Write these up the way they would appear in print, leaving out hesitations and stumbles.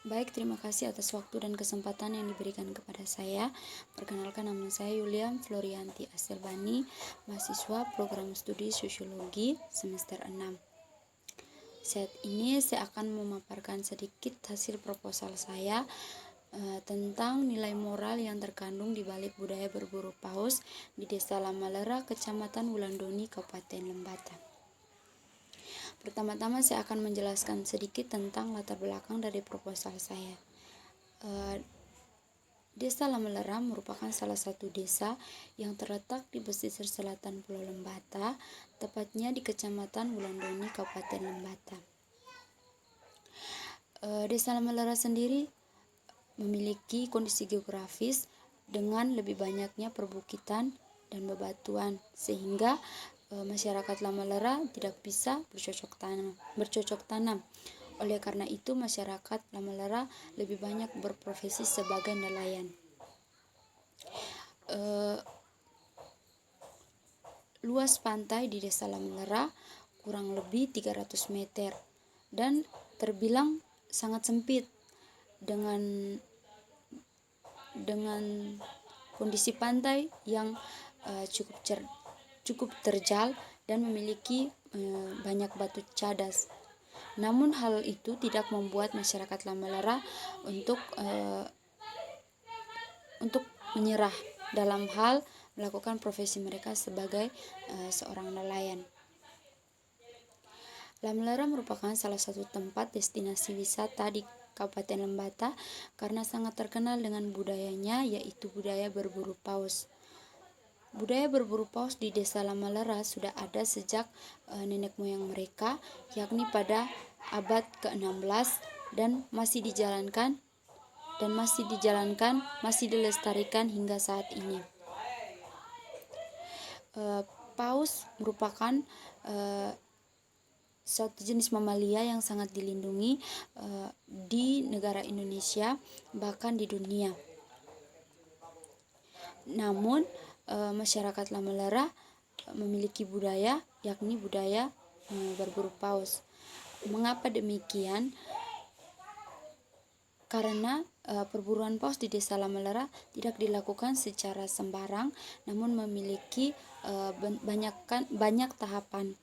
Baik, terima kasih atas waktu dan kesempatan yang diberikan kepada saya. Perkenalkan, nama saya Yulia Florianti Aselbani, mahasiswa program studi Sosiologi semester 6. Saat ini saya akan memaparkan sedikit hasil proposal saya tentang nilai moral yang terkandung di balik budaya berburu paus di Desa Lamalera, Kecamatan Wulandoni, Kabupaten Lembata. Pertama-tama saya akan menjelaskan sedikit tentang latar belakang dari proposal saya. Desa Lamalera merupakan salah satu desa yang terletak di pesisir selatan Pulau Lembata, tepatnya di Kecamatan Wulandoni, Kabupaten Lembata. Desa Lamalera sendiri memiliki kondisi geografis dengan lebih banyaknya perbukitan dan bebatuan, sehingga masyarakat Lamalera tidak bisa bercocok tanam. Oleh karena itu, masyarakat Lamalera lebih banyak berprofesi sebagai nelayan. Luas pantai di Desa Lamalera kurang lebih 300 meter dan terbilang sangat sempit dengan kondisi pantai yang cukup terjal dan memiliki banyak batu cadas. Namun hal itu tidak membuat masyarakat Lamalera untuk menyerah dalam hal melakukan profesi mereka sebagai seorang nelayan. Lamalera merupakan salah satu tempat destinasi wisata di Kabupaten Lembata karena sangat terkenal dengan budayanya, yaitu budaya berburu paus. Budaya berburu paus di Desa Lamalera sudah ada sejak nenek moyang mereka, yakni pada abad ke-16 dan masih dilestarikan hingga saat ini. Paus merupakan suatu jenis mamalia yang sangat dilindungi di negara Indonesia, bahkan di dunia. Namun masyarakat Lamalera memiliki budaya, yakni budaya berburu paus. Mengapa demikian? Karena perburuan paus di Desa Lamalera tidak dilakukan secara sembarang, namun memiliki banyak tahapan,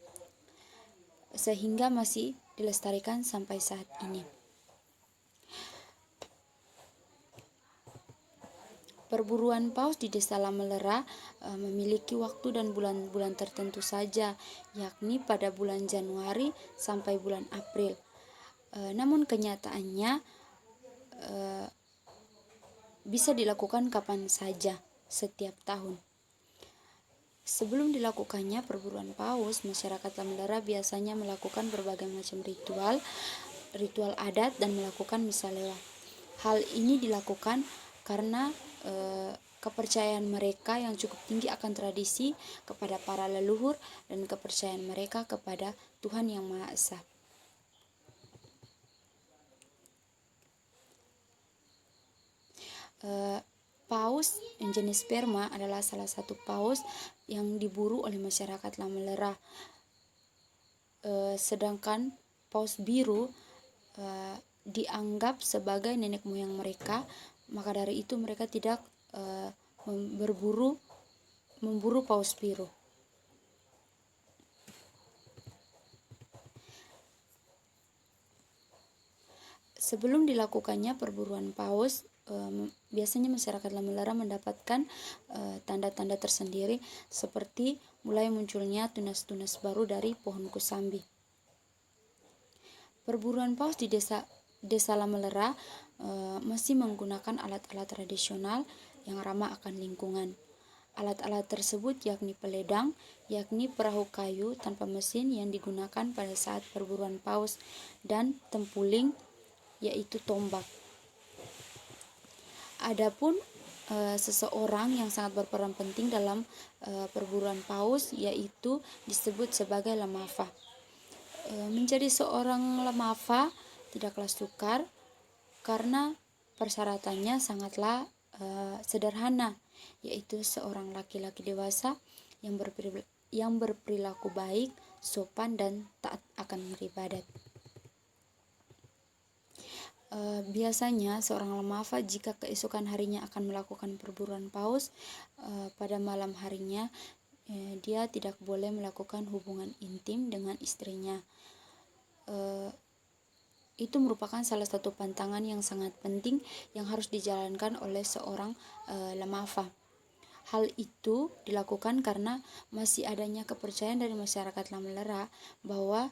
sehingga masih dilestarikan sampai saat ini. Perburuan paus di Desa Lamalera memiliki waktu dan bulan-bulan tertentu saja, yakni pada bulan Januari sampai bulan April. Namun kenyataannya bisa dilakukan kapan saja setiap tahun. Sebelum dilakukannya perburuan paus, masyarakat Lamalera biasanya melakukan berbagai macam ritual adat dan melakukan misa lewat. Hal ini dilakukan karena kepercayaan mereka yang cukup tinggi akan tradisi kepada para leluhur dan kepercayaan mereka kepada Tuhan Yang Maha Esa. Paus yang jenis sperma adalah salah satu paus yang diburu oleh masyarakat Lamalera. Sedangkan paus biru dianggap sebagai nenek moyang mereka, maka dari itu mereka tidak memburu paus biru. Sebelum dilakukannya perburuan paus, biasanya masyarakat Lamalera mendapatkan tanda-tanda tersendiri, seperti mulai munculnya tunas-tunas baru dari pohon kusambi. Perburuan paus di Desa Lamalera masih menggunakan alat-alat tradisional yang ramah akan lingkungan. Alat-alat tersebut yakni peledang, yakni perahu kayu tanpa mesin yang digunakan pada saat perburuan paus, dan tempuling, yaitu tombak. Adapun seseorang yang sangat berperan penting dalam perburuan paus, yaitu disebut sebagai lemafa. Menjadi seorang lemafa tidaklah sukar karena persyaratannya sangatlah sederhana, yaitu seorang laki-laki dewasa yang berperilaku baik, sopan, dan taat akan beribadat. Biasanya seorang lemafa jika keesokan harinya akan melakukan perburuan paus, pada malam harinya dia tidak boleh melakukan hubungan intim dengan istrinya. Itu merupakan salah satu pantangan yang sangat penting yang harus dijalankan oleh seorang lemafa. Hal itu dilakukan karena masih adanya kepercayaan dari masyarakat Lamelera bahwa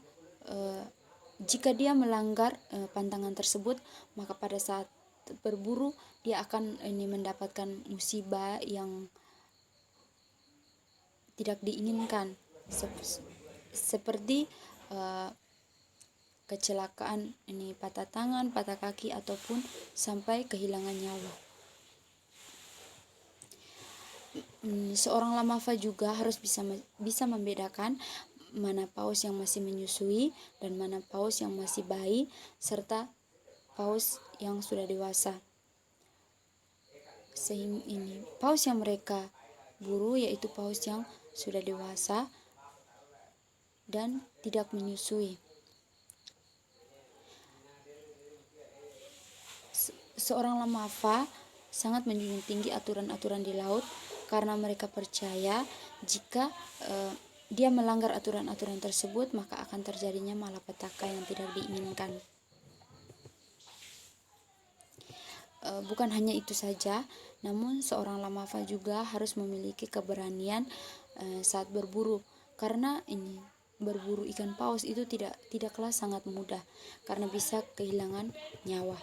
jika dia melanggar pantangan tersebut, maka pada saat berburu dia akan mendapatkan musibah yang tidak diinginkan, seperti kecelakaan, patah tangan, patah kaki, ataupun sampai kehilangan nyawa. Seorang lamafa juga harus bisa membedakan mana paus yang masih menyusui dan mana paus yang masih bayi, serta paus yang sudah dewasa. Sehingga paus yang mereka buru yaitu paus yang sudah dewasa dan tidak menyusui. Seorang lamafa sangat menjunjung tinggi aturan-aturan di laut karena mereka percaya jika dia melanggar aturan-aturan tersebut, maka akan terjadinya malapetaka yang tidak diinginkan. Bukan hanya itu saja, namun seorang lamafa juga harus memiliki keberanian saat berburu, karena berburu ikan paus itu tidaklah sangat mudah karena bisa kehilangan nyawa.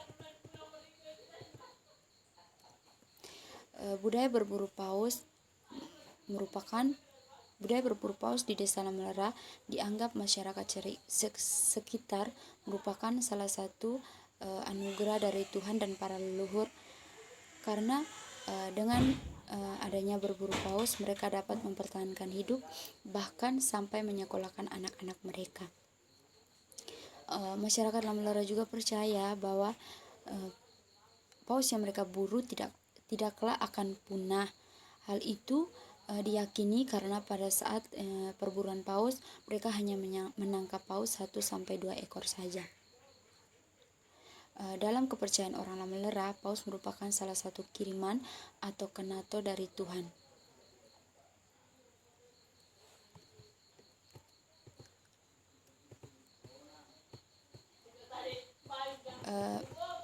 Budaya berburu paus di Desa Lamelera dianggap masyarakat sekitar merupakan salah satu anugerah dari Tuhan dan para leluhur, karena dengan adanya berburu paus mereka dapat mempertahankan hidup bahkan sampai menyekolahkan anak-anak mereka. Masyarakat Lamelera juga percaya bahwa paus yang mereka buru tidaklah akan punah. Hal itu diyakini karena pada saat perburuan paus mereka hanya menangkap paus 1-2 ekor saja. Dalam kepercayaan orang Lamelera, paus merupakan salah satu kiriman atau kenato dari Tuhan.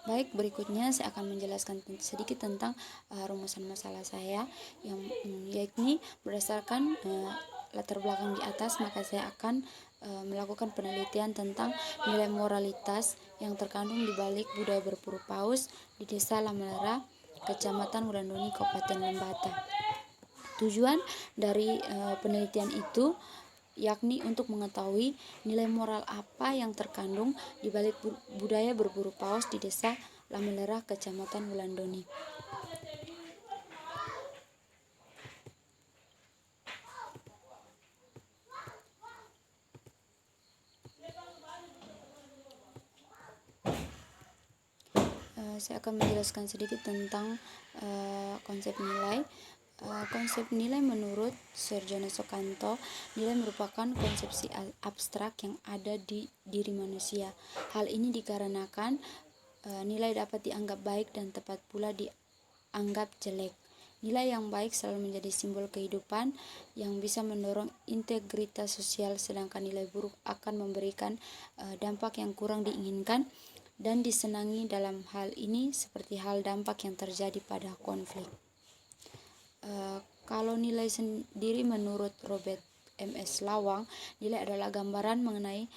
Baik, berikutnya saya akan menjelaskan sedikit tentang rumusan masalah saya, yakni berdasarkan latar belakang di atas, maka saya akan melakukan penelitian tentang nilai moralitas yang terkandung di balik budaya berburu paus di Desa Lamelera, Kecamatan Wulandoni, Kabupaten Lembata. Tujuan dari penelitian itu yakni untuk mengetahui nilai moral apa yang terkandung di balik budaya berburu paus di Desa Lamelera, Kecamatan Wulandoni. Saya akan menjelaskan sedikit tentang konsep nilai. Konsep nilai menurut Sarjono Soekanto, nilai merupakan konsepsi abstrak yang ada di diri manusia. Hal ini dikarenakan nilai dapat dianggap baik dan tepat pula dianggap jelek. Nilai yang baik selalu menjadi simbol kehidupan yang bisa mendorong integritas sosial, sedangkan nilai buruk akan memberikan dampak yang kurang diinginkan dan disenangi. Dalam hal ini seperti hal dampak yang terjadi pada konflik. Kalau nilai sendiri menurut Robert M.S. Lawang, nilai adalah gambaran mengenai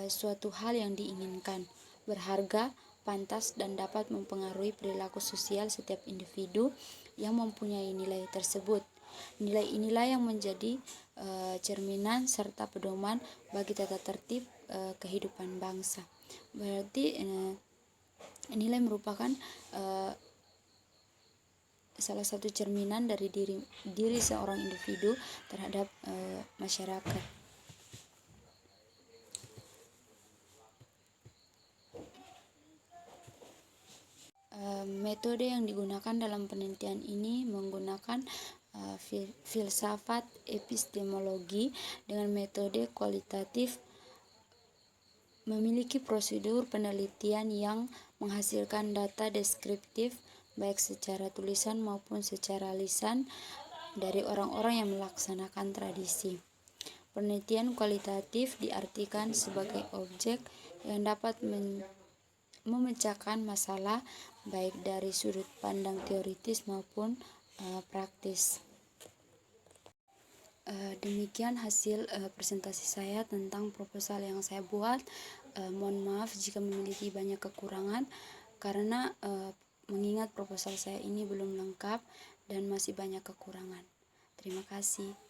suatu hal yang diinginkan, berharga, pantas, dan dapat mempengaruhi perilaku sosial setiap individu yang mempunyai nilai tersebut. Nilai inilah yang menjadi cerminan serta pedoman bagi tata tertib kehidupan bangsa. Berarti nilai merupakan salah satu cerminan dari diri seorang individu terhadap masyarakat. Metode yang digunakan dalam penelitian ini menggunakan filsafat epistemologi dengan metode kualitatif memiliki prosedur penelitian yang menghasilkan data deskriptif baik secara tulisan maupun secara lisan dari orang-orang yang melaksanakan tradisi. Penelitian kualitatif diartikan sebagai objek yang dapat memecahkan masalah baik dari sudut pandang teoritis maupun praktis. Demikian hasil presentasi saya tentang proposal yang saya buat. Mohon maaf jika memiliki banyak kekurangan karena mengingat proposal saya ini belum lengkap dan masih banyak kekurangan. Terima kasih.